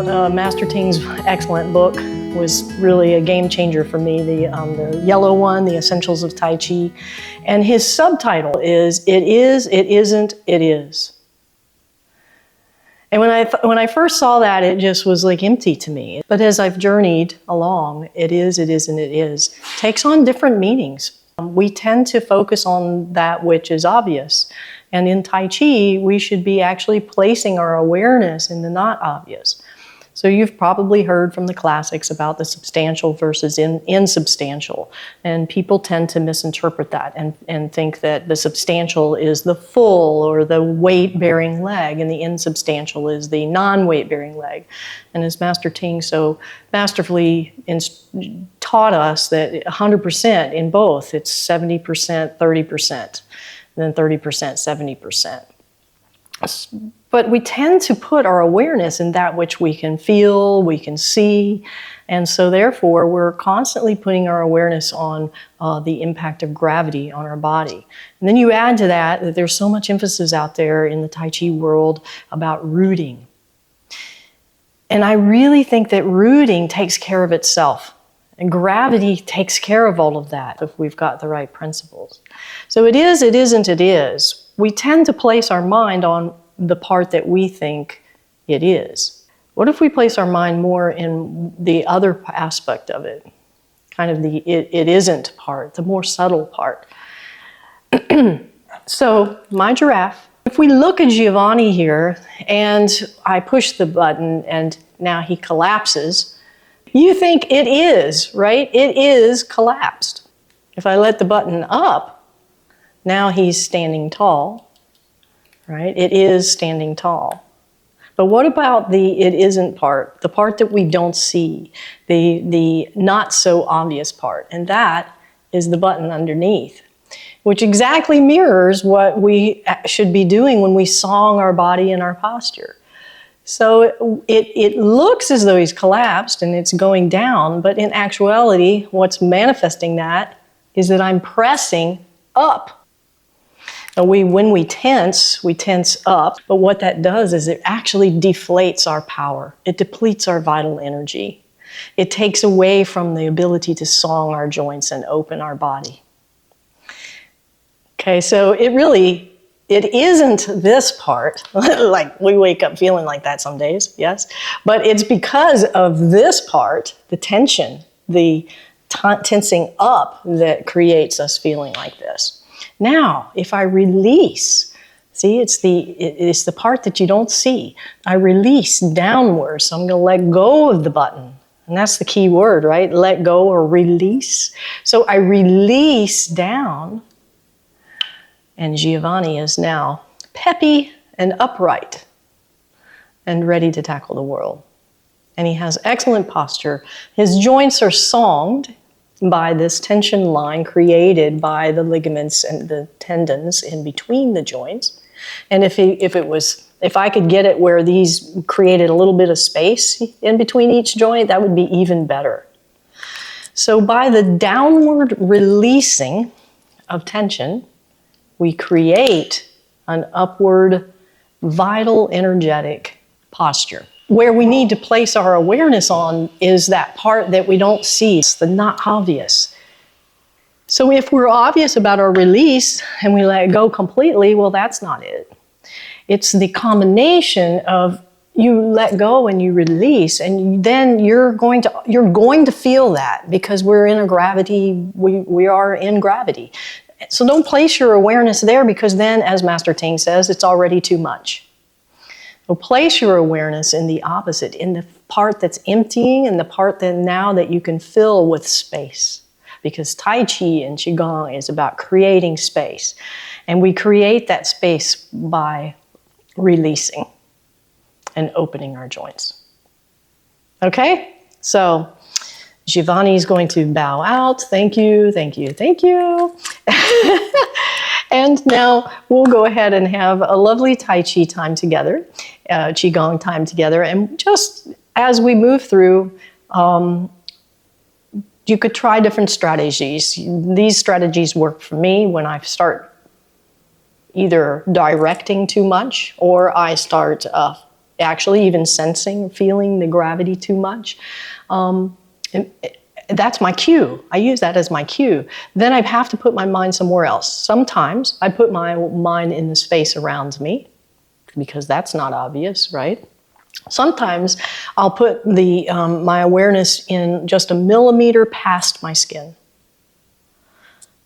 out Master Ting's excellent book. Was really a game changer for me. The yellow one, The Essentials of Tai Chi. And his subtitle is, It Is, It Isn't, It Is. And when I first saw that, it just was like empty to me. But as I've journeyed along, it is, it isn't, it is, takes on different meanings. We tend to focus on that which is obvious. And in Tai Chi, we should be actually placing our awareness in the not obvious. So you've probably heard from the classics about the substantial versus insubstantial. And people tend to misinterpret that and think that the substantial is the full or the weight-bearing leg, and the insubstantial is the non-weight-bearing leg. And as Master Ting so masterfully taught us that 100% in both, it's 70%, 30%, and then 30%, 70%. But we tend to put our awareness in that which we can feel, we can see, and so therefore we're constantly putting our awareness on the impact of gravity on our body. And then you add to that there's so much emphasis out there in the Tai Chi world about rooting. And I really think that rooting takes care of itself. And gravity takes care of all of that if we've got the right principles. So it is, it isn't, it is. We tend to place our mind on the part that we think it is. What if we place our mind more in the other aspect of it? Kind of the it isn't part, the more subtle part. So my giraffe, if we look at Giovanni here and I push the button and now he collapses, you think it is, right? It is collapsed. If I let the button up, now he's standing tall. Right? It is standing tall. But what about the it isn't part, the part that we don't see, the not so obvious part? And that is the button underneath, which exactly mirrors what we should be doing when we song our body and our posture. So it looks as though he's collapsed and it's going down, but in actuality, what's manifesting that is that I'm pressing up. Now when we tense up, but what that does is it actually deflates our power. It depletes our vital energy. It takes away from the ability to song our joints and open our body. Okay, so it isn't this part, like we wake up feeling like that some days, yes? But it's because of this part, the tension, the tensing up that creates us feeling like this. Now, if I release, see, it's the part that you don't see. I release downwards, so I'm going to let go of the button. And that's the key word, right? Let go or release. So I release down, and Giovanni is now peppy and upright and ready to tackle the world. And he has excellent posture. His joints are songed by this tension line created by the ligaments and the tendons in between the joints. And if I could get it where these created a little bit of space in between each joint, that would be even better. So by the downward releasing of tension, we create an upward, vital, energetic posture. Where we need to place our awareness on is that part that we don't see, it's the not obvious. So if we're obvious about our release and we let go completely, well, that's not it. It's the combination of you let go and you release, and then you're going to feel that because we're in a gravity, we are in gravity. So don't place your awareness there because then, as Master Ting says, it's already too much. So place your awareness in the opposite, in the part that's emptying and the part that now that you can fill with space. Because Tai Chi and Qigong is about creating space. And we create that space by releasing and opening our joints. Okay? So Giovanni is going to bow out. Thank you, thank you, thank you. And now we'll go ahead and have a lovely Tai Chi time together, Qigong time together. And just as we move through, you could try different strategies. These strategies work for me when I start either directing too much or I start actually even sensing, feeling the gravity too much. And that's my cue. I use that as my cue. Then I have to put my mind somewhere else. Sometimes I put my mind in the space around me because that's not obvious, right? Sometimes I'll put my awareness in just a millimeter past my skin.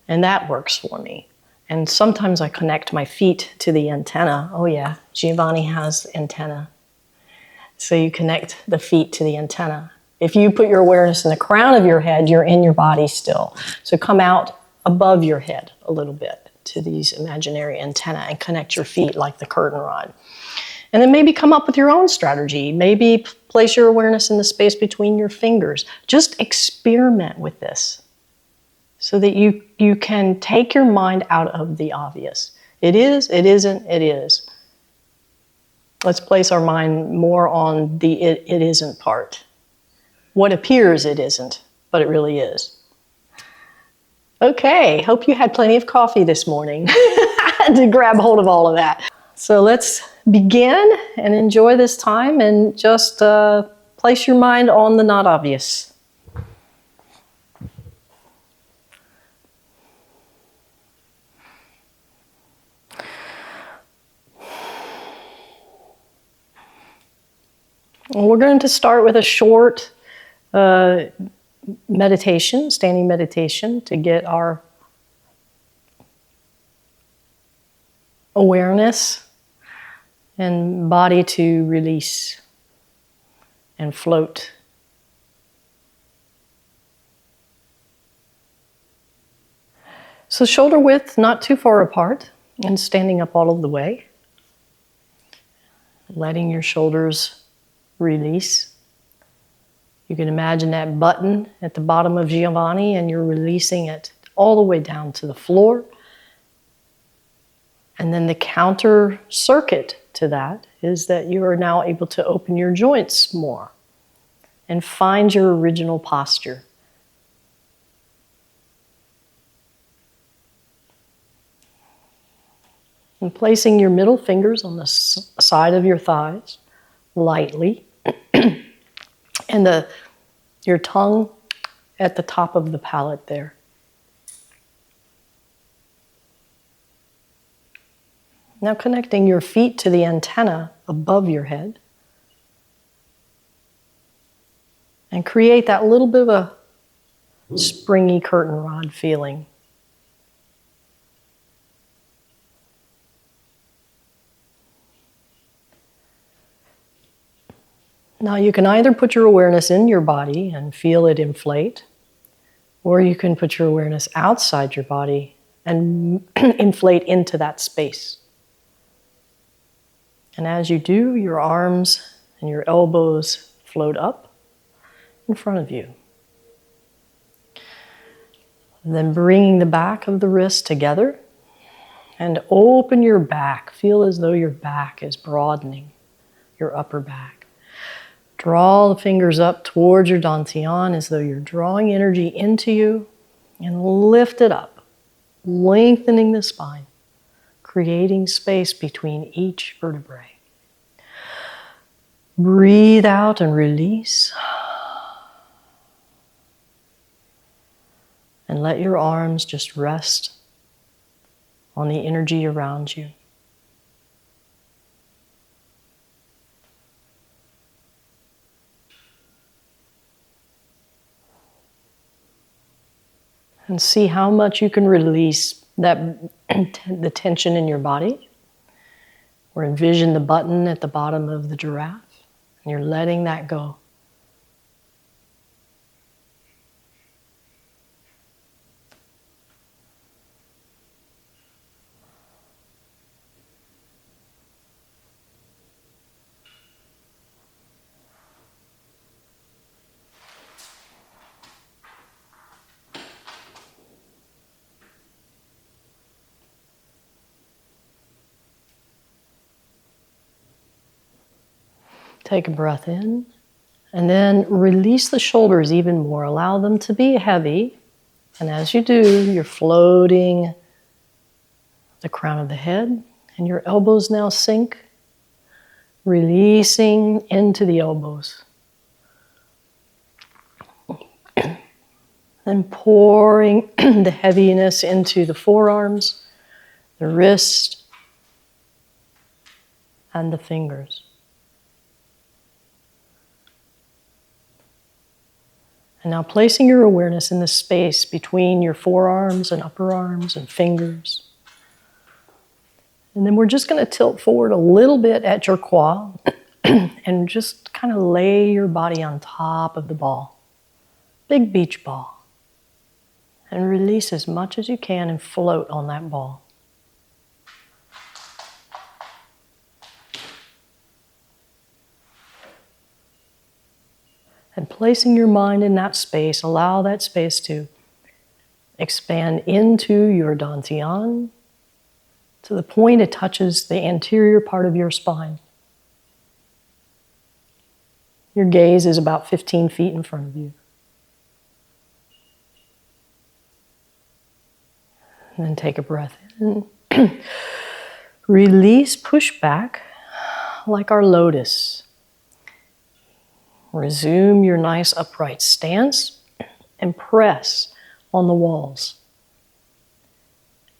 And that works for me. And sometimes I connect my feet to the antenna. Oh yeah, Giovanni has antenna. So you connect the feet to the antenna. If you put your awareness in the crown of your head, you're in your body still. So come out above your head a little bit to these imaginary antennae and connect your feet like the curtain rod. And then maybe come up with your own strategy. Maybe place your awareness in the space between your fingers. Just experiment with this so that you can take your mind out of the obvious. It is, it isn't, it is. Let's place our mind more on the it isn't part. What appears it isn't, but it really is. Okay, hope you had plenty of coffee this morning to grab hold of all of that. So let's begin and enjoy this time and just place your mind on the not obvious. And we're going to start with a short meditation, standing meditation, to get our awareness and body to release and float. So shoulder width, not too far apart, and standing up all of the way. Letting your shoulders release. You can imagine that button at the bottom of Giovanni and you're releasing it all the way down to the floor. And then the counter circuit to that is that you are now able to open your joints more and find your original posture. And placing your middle fingers on the side of your thighs, lightly, and your tongue at the top of the palate there. Now connecting your feet to the antenna above your head. And create that little bit of a springy curtain rod feeling. Now you can either put your awareness in your body and feel it inflate, or you can put your awareness outside your body and inflate into that space. And as you do, your arms and your elbows float up in front of you. And then bringing the back of the wrist together and open your back. Feel as though your back is broadening, your upper back. Draw the fingers up towards your dantian as though you're drawing energy into you, and lift it up, lengthening the spine, creating space between each vertebrae. Breathe out and release. And let your arms just rest on the energy around you. And see how much you can release the tension in your body. Or envision the button at the bottom of the giraffe. And you're letting that go. Take a breath in, and then release the shoulders even more. Allow them to be heavy. And as you do, you're floating the crown of the head, and your elbows now sink Releasing into the elbows. And pouring the heaviness into the forearms, the wrist, and the fingers. And now placing your awareness in the space between your forearms and upper arms and fingers. And then we're just going to tilt forward a little bit at your quad and just kind of lay your body on top of the ball. Big beach ball. And release as much as you can and float on that ball. And placing your mind in that space, allow that space to expand into your dantian to the point it touches the anterior part of your spine. Your gaze is about 15 feet in front of you. And then take a breath in. Release, push back like our lotus. Resume your nice upright stance and press on the walls.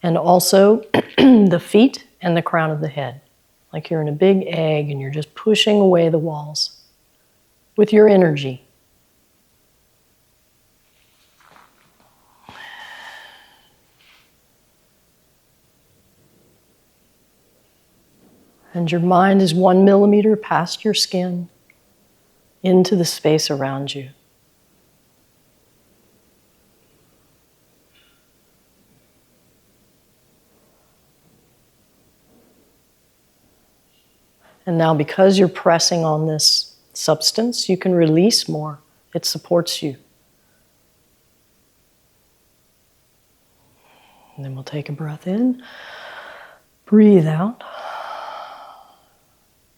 And also the feet and the crown of the head. Like you're in a big egg and you're just pushing away the walls with your energy. And your mind is 1 millimeter past your skin into the space around you. And now because you're pressing on this substance, you can release more. It supports you. And then we'll take a breath in. Breathe out.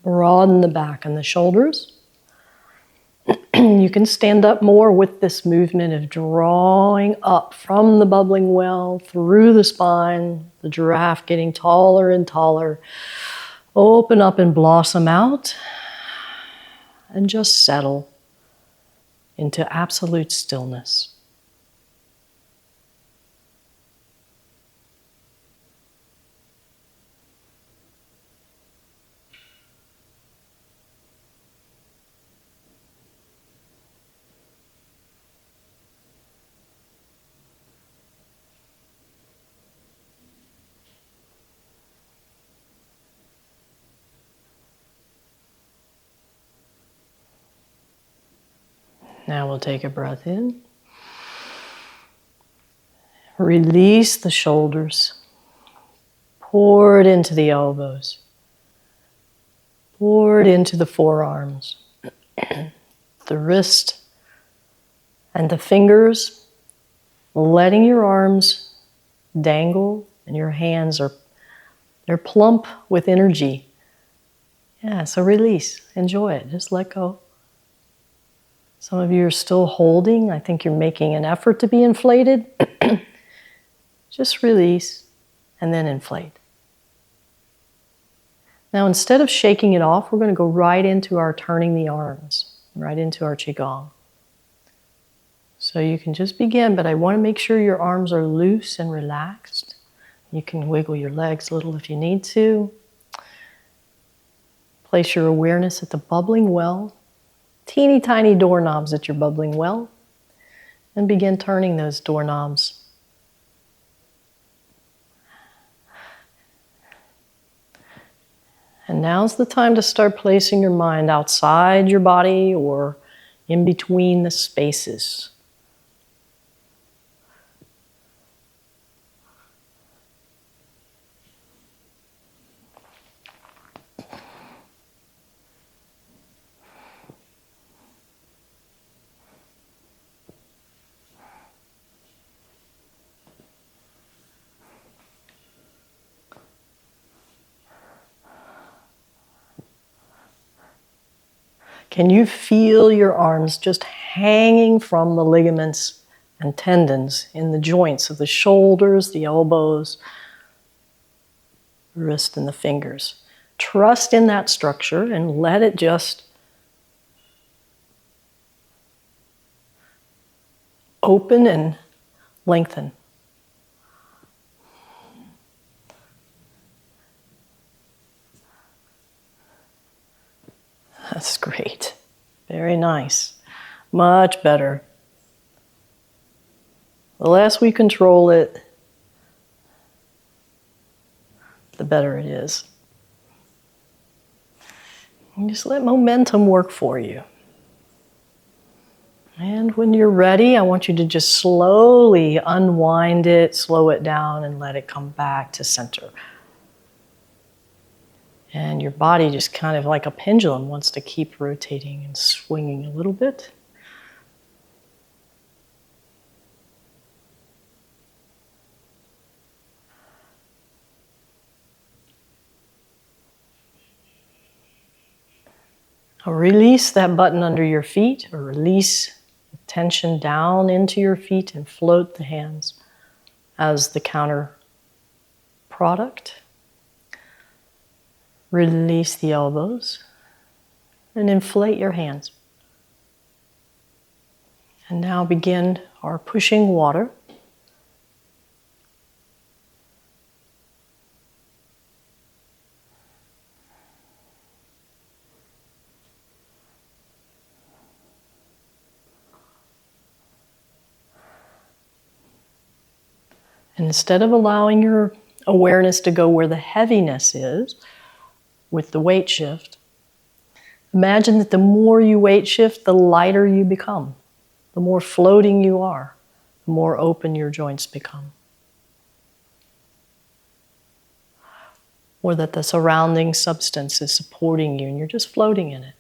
Broaden the back and the shoulders. You can stand up more with this movement of drawing up from the bubbling well, through the spine, the giraffe getting taller and taller. Open up and blossom out, and just settle into absolute stillness. Now we'll take a breath in. Release the shoulders. Pour it into the elbows. Pour it into the forearms, the wrist, and the fingers, letting your arms dangle and your hands they're plump with energy. Yeah, so release. Enjoy it. Just let go. Some of you are still holding. I think you're making an effort to be inflated. Just release and then inflate. Now, instead of shaking it off, we're going to go right into our turning the arms, right into our Qigong. So you can just begin, but I want to make sure your arms are loose and relaxed. You can wiggle your legs a little if you need to. Place your awareness at the bubbling well. Teeny tiny doorknobs at your bubbling well, and begin turning those doorknobs. And now's the time to start placing your mind outside your body or in between the spaces. Can you feel your arms just hanging from the ligaments and tendons in the joints of the shoulders, the elbows, the wrist, and the fingers? Trust in that structure and let it just open and lengthen. That's great. Very nice. Much better. The less we control it, the better it is. And just let momentum work for you. And when you're ready, I want you to just slowly unwind it, slow it down, and let it come back to center. And your body just kind of like a pendulum wants to keep rotating and swinging a little bit. Release that button under your feet, or release the tension down into your feet and float the hands as the counter product. Release the elbows and inflate your hands. And now begin our pushing water. And instead of allowing your awareness to go where the heaviness is with the weight shift, imagine that the more you weight shift, the lighter you become. The more floating you are, the more open your joints become. Or that the surrounding substance is supporting you and you're just floating in it.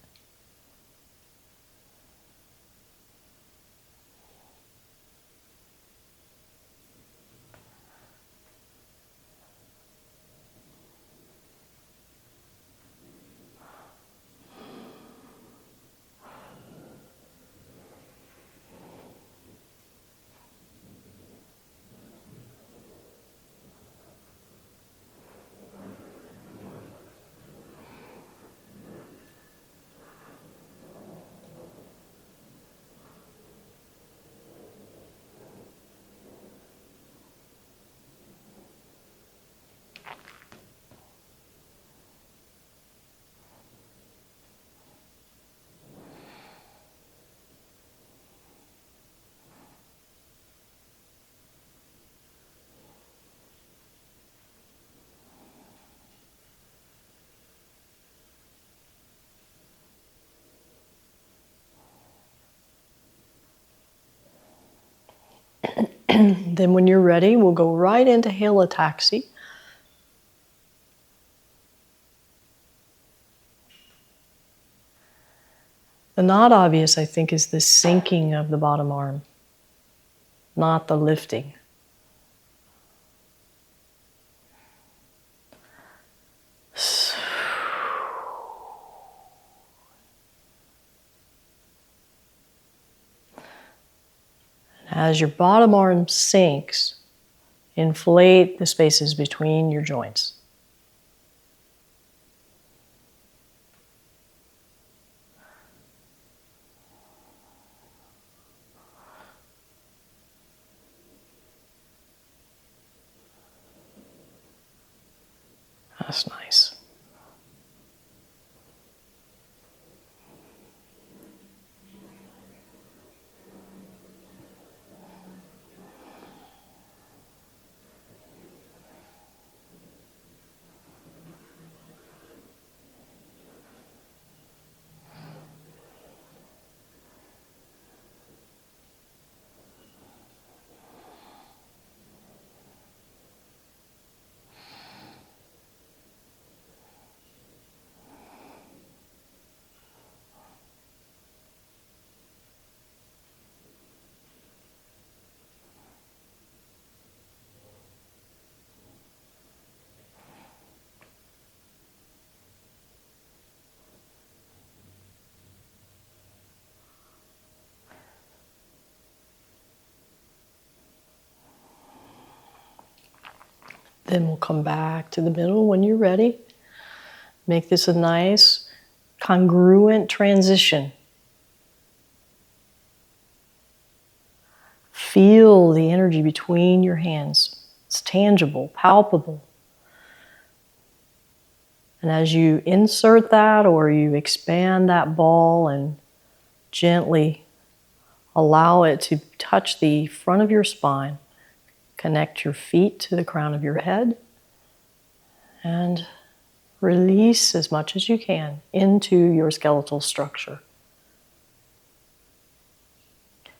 Then when you're ready, we'll go right into halataxi. The not obvious, I think, is the sinking of the bottom arm, not the lifting. As your bottom arm sinks, inflate the spaces between your joints. That's nice. Then we'll come back to the middle when you're ready. Make this a nice, congruent transition. Feel the energy between your hands. It's tangible, palpable. And as you insert that or you expand that ball and gently allow it to touch the front of your spine, connect your feet to the crown of your head, and release as much as you can into your skeletal structure.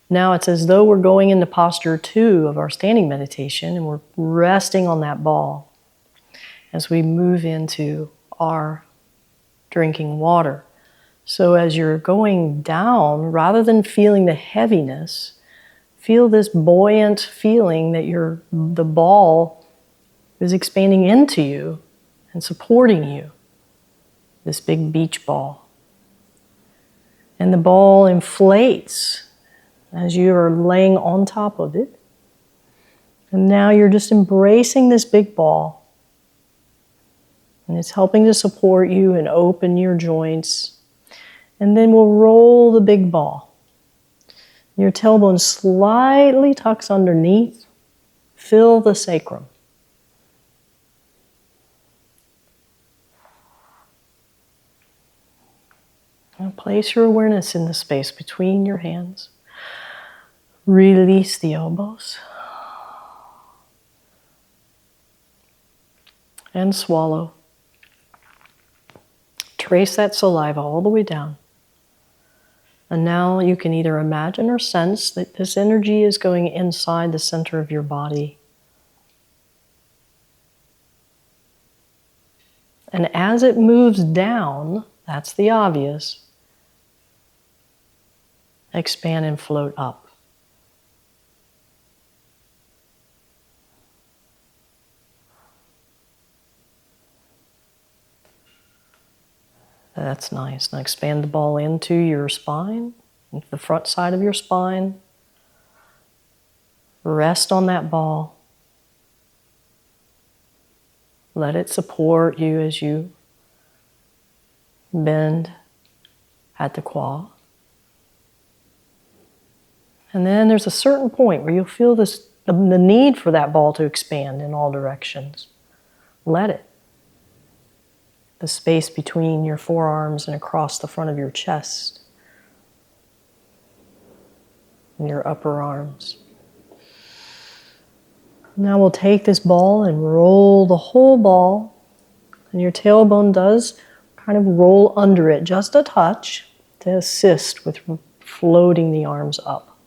Now it's as though we're going into posture 2 of our standing meditation, and we're resting on that ball as we move into our drinking water. So as you're going down, rather than feeling the heaviness, feel this buoyant feeling that the ball is expanding into you and supporting you, this big beach ball. And the ball inflates as you are laying on top of it. And now you're just embracing this big ball. And it's helping to support you and open your joints. And then we'll roll the big ball. Your tailbone slightly tucks underneath. Fill the sacrum. And place your awareness in the space between your hands. Release the elbows. And swallow. Trace that saliva all the way down. And now you can either imagine or sense that this energy is going inside the center of your body. And as it moves down, that's the obvious, expand and float up. That's nice. Now expand the ball into your spine, into the front side of your spine. Rest on that ball. Let it support you as you bend at the quad. And then there's a certain point where you'll feel the need for that ball to expand in all directions. Let it. The space between your forearms and across the front of your chest and your upper arms. Now we'll take this ball and roll the whole ball, and your tailbone does kind of roll under it just a touch to assist with floating the arms up.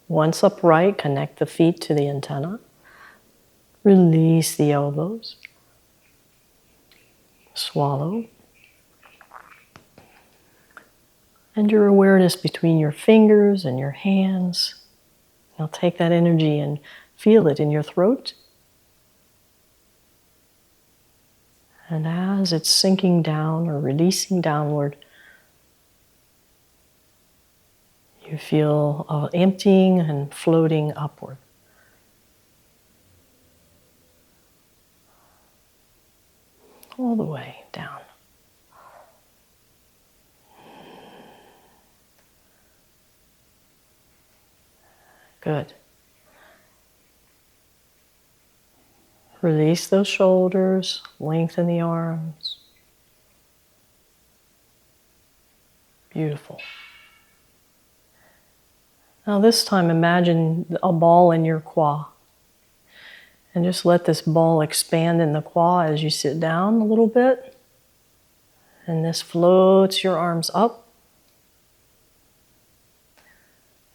Once upright, connect the feet to the antenna. Release the elbows. Swallow. And your awareness between your fingers and your hands. Now take that energy and feel it in your throat. And as it's sinking down or releasing downward, you feel emptying and floating upward. All the way down. Good. Release those shoulders, lengthen the arms. Beautiful. Now this time imagine a ball in your quad. And just let this ball expand in the quad as you sit down a little bit. And this floats your arms up.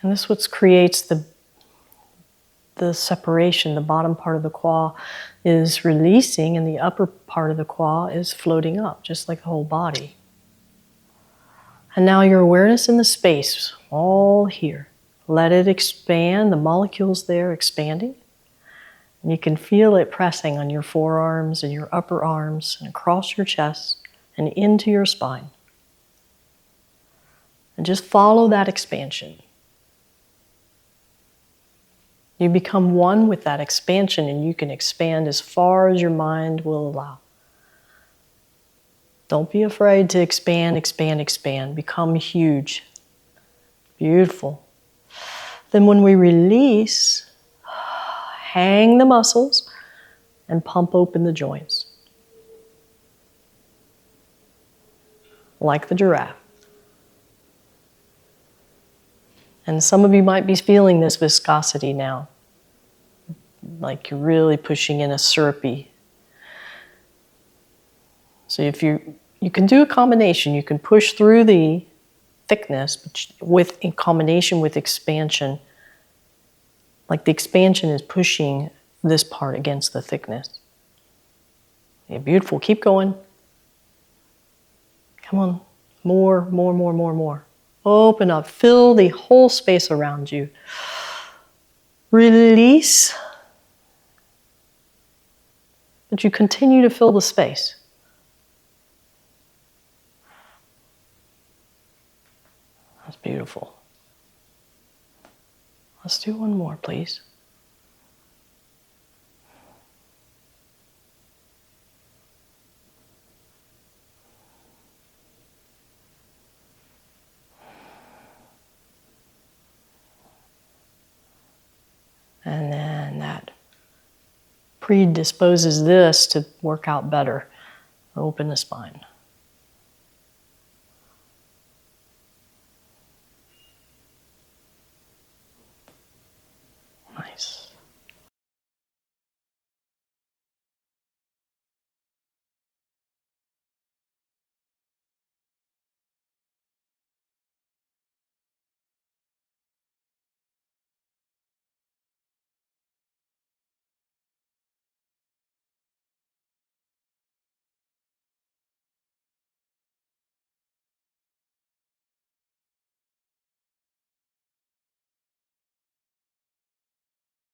And this what creates the separation. The bottom part of the quad is releasing and the upper part of the quad is floating up, just like the whole body. And now your awareness in the space, all here. Let it expand, the molecules there expanding. And you can feel it pressing on your forearms and your upper arms and across your chest and into your spine. And just follow that expansion. You become one with that expansion, and you can expand as far as your mind will allow. Don't be afraid to expand, expand, expand. Become huge. Beautiful. Then when we release, hang the muscles and pump open the joints. Like the giraffe. And some of you might be feeling this viscosity now. Like you're really pushing in a syrupy. So if you can do a combination. You can push through the thickness, but in combination with expansion. Like the expansion is pushing this part against the thickness. Yeah, beautiful. Keep going. Come on. More, more, more, more, more. Open up. Fill the whole space around you. Release. But you continue to fill the space. That's beautiful. Let's do one more, please. And then that predisposes this to work out better. Open the spine.